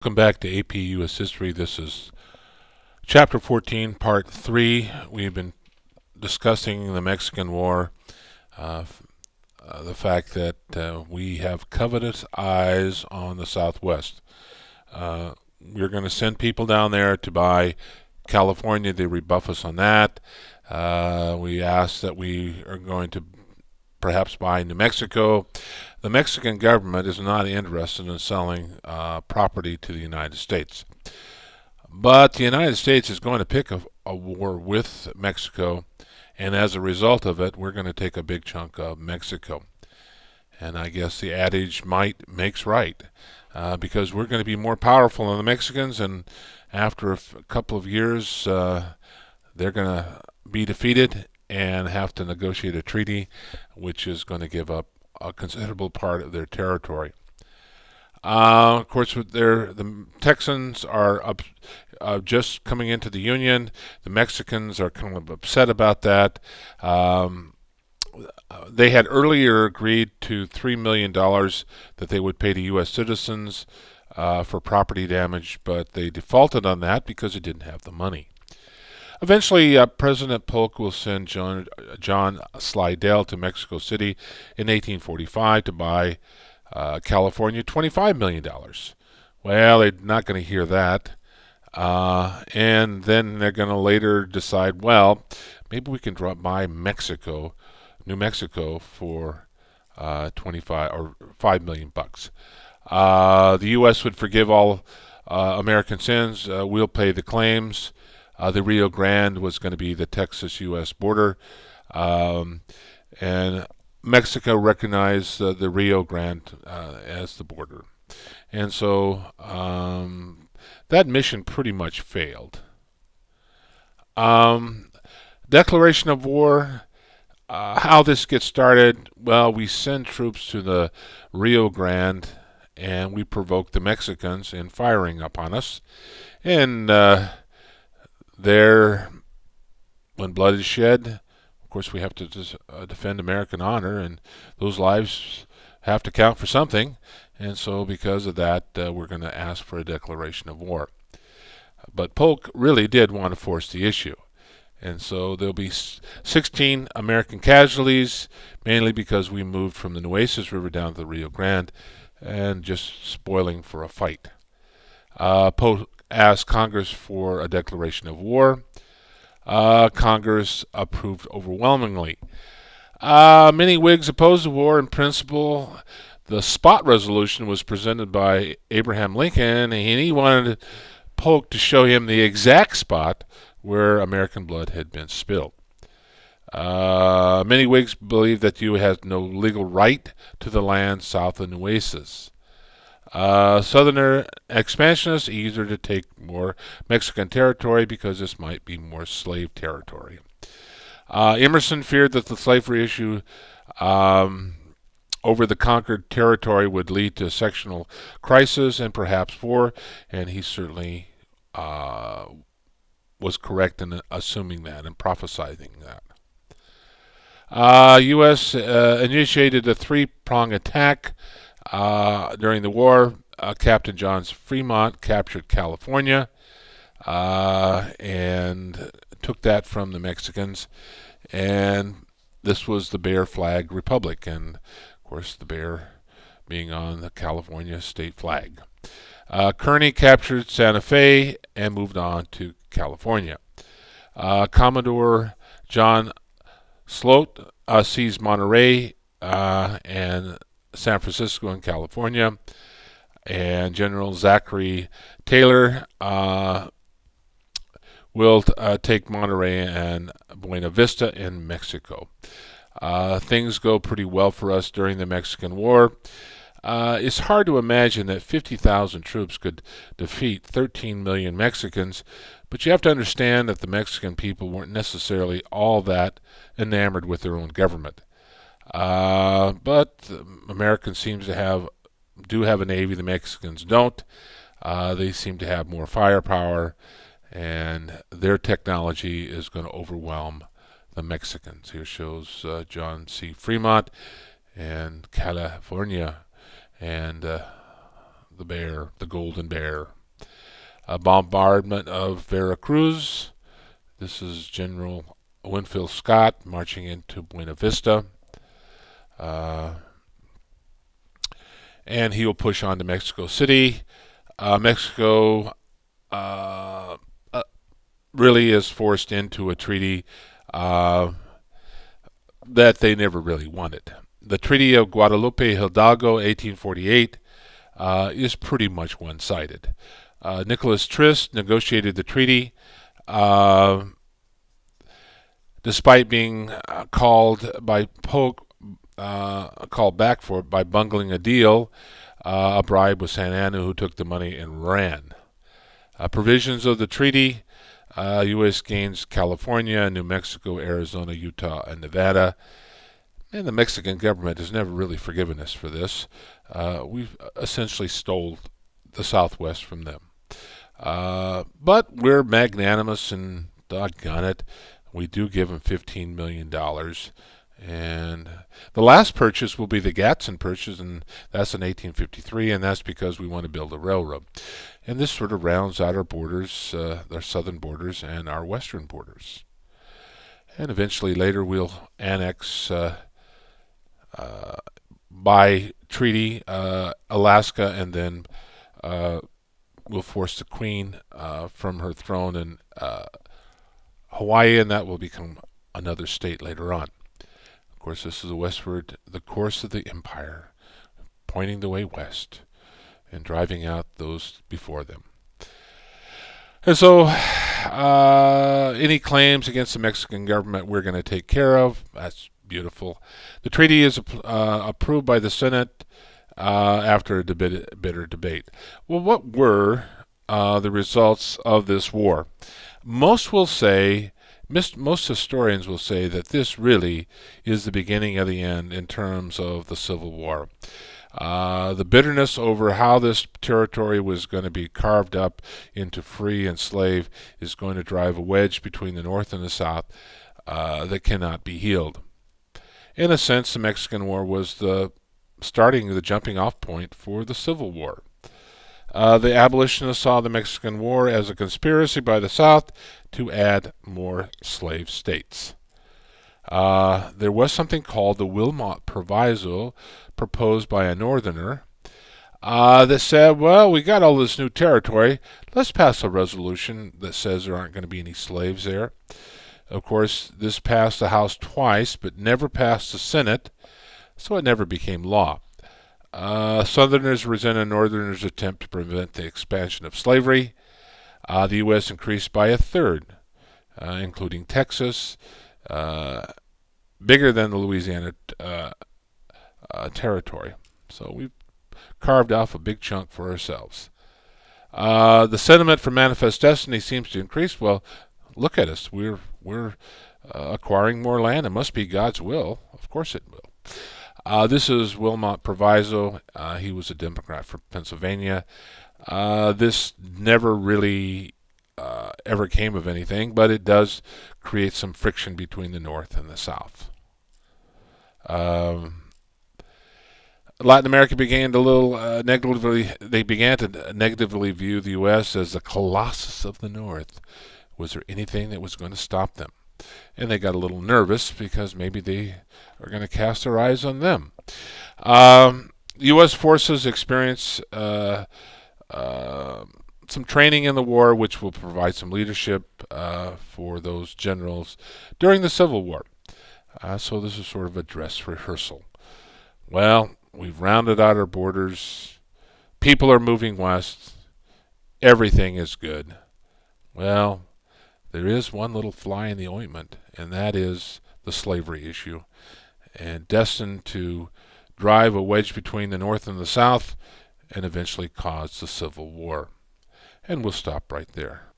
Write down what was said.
Welcome back to AP US History. This is Chapter 14, Part 3. We've been discussing the Mexican War, uh, the fact that we have covetous eyes on the Southwest. We're going to send people down there to buy California. They rebuff us on that. We ask that we are going to perhaps buy New Mexico. The Mexican government is not interested in selling property to the United States. But the United States is going to pick a war with Mexico, and as a result of it, we're going to take a big chunk of Mexico. And I guess the adage might makes right, because we're going to be more powerful than the Mexicans, and after a couple of years, they're going to be defeated and have to negotiate a treaty, which is going to give up a considerable part of their territory. Of course, the Texans are just coming into the Union. The Mexicans are kind of upset about that. They had earlier agreed to $3 million that they would pay to U.S. citizens for property damage, but they defaulted on that because they didn't have the money. Eventually, President Polk will send John Slidell to Mexico City in 1845 to buy California $25 million. Well, they're not going to hear that. And then they're going to later decide, well, maybe we can buy New Mexico, for 25 or $5 million bucks. The U.S. would forgive all American sins. We'll pay the claims. The Rio Grande was going to be the Texas-U.S. border, and Mexico recognized the Rio Grande as the border. And so that mission pretty much failed. Declaration of war. How this gets started? Well, we send troops to the Rio Grande, and we provoke the Mexicans in firing upon us. And there, when blood is shed, of course, we have to defend American honor, and those lives have to count for something. And so, because of that, we're going to ask for a declaration of war. But Polk really did want to force the issue. And so there'll be 16 American casualties, mainly because we moved from the Nueces River down to the Rio Grande and just spoiling for a fight. Polk asked Congress for a declaration of war. Congress approved overwhelmingly. Many Whigs opposed the war in principle. The spot resolution was presented by Abraham Lincoln, and he wanted Polk to show him the exact spot where American blood had been spilled. Many Whigs believed that you had no legal right to the land south of Nueces. Southerner expansionists eager to take more Mexican territory because this might be more slave territory. Emerson feared that the slavery issue over the conquered territory would lead to a sectional crisis and perhaps war, and he certainly was correct in assuming that and prophesying that. U.S. initiated a three-prong attack during the war. Captain John Fremont captured California and took that from the Mexicans, and this was the Bear Flag Republic, and of course the bear being on the California state flag. Kearny captured Santa Fe and moved on to California. Commodore John Sloat seized Monterey and San Francisco in California, and General Zachary Taylor will take Monterey and Buena Vista in Mexico. Things go pretty well for us during the Mexican War. It's hard to imagine that 50,000 troops could defeat 13 million Mexicans, but you have to understand that the Mexican people weren't necessarily all that enamored with their own government. But Americans do have a navy. The Mexicans don't. They seem to have more firepower, and their technology is going to overwhelm the Mexicans. Here shows John C. Fremont and California, and the bear, the golden bear. A bombardment of Veracruz. This is General Winfield Scott marching into Buena Vista. And he will push on to Mexico City. Mexico really is forced into a treaty that they never really wanted. The Treaty of Guadalupe Hidalgo, 1848, is pretty much one-sided. Nicholas Trist negotiated the treaty, despite being called back for it by bungling a deal. A bribe was Santa Anna, who took the money and ran. Provisions of the treaty: U.S. gains California, New Mexico, Arizona, Utah, and Nevada. And the Mexican government has never really forgiven us for this. We've essentially stole the Southwest from them. But we're magnanimous, and doggone it, we do give them $15 million. And the last purchase will be the Gadsden purchase, and that's in 1853, and that's because we want to build a railroad. And this sort of rounds out our borders, our southern borders and our western borders. And eventually later we'll annex by treaty Alaska, and then we'll force the Queen from her throne in Hawaii, and that will become another state later on. Of course, this is the course of the empire, pointing the way west and driving out those before them. And so any claims against the Mexican government we're going to take care of. That's beautiful. The treaty is approved by the Senate after a bitter debate. Well, what were the results of this war? Most historians will say that this really is the beginning of the end in terms of the Civil War. The bitterness over how this territory was going to be carved up into free and slave is going to drive a wedge between the North and the South that cannot be healed. In a sense, the Mexican War was the jumping off point for the Civil War. The abolitionists saw the Mexican War as a conspiracy by the South to add more slave states. There was something called the Wilmot Proviso, proposed by a Northerner, that said, well, we got all this new territory, let's pass a resolution that says there aren't going to be any slaves there. Of course, this passed the House twice, but never passed the Senate, so it never became law. Southerners resented Northerners' attempt to prevent the expansion of slavery. The U.S. increased by a third, including Texas, bigger than the Louisiana territory. So we carved off a big chunk for ourselves. The sentiment for Manifest Destiny seems to increase. Well, look at us. We're acquiring more land. It must be God's will. Of course it will. This is Wilmot Proviso. He was a Democrat from Pennsylvania. This never really ever came of anything, but it does create some friction between the North and the South. Latin America began to negatively view the U.S. as the Colossus of the North. Was there anything that was going to stop them? And they got a little nervous because maybe they are going to cast their eyes on them. U.S. forces experience some training in the war, which will provide some leadership for those generals during the Civil War. So this is sort of a dress rehearsal. Well, we've rounded out our borders. People are moving west. Everything is good. Well, there is one little fly in the ointment, and that is the slavery issue, and destined to drive a wedge between the North and the South and eventually cause the Civil War. And we'll stop right there.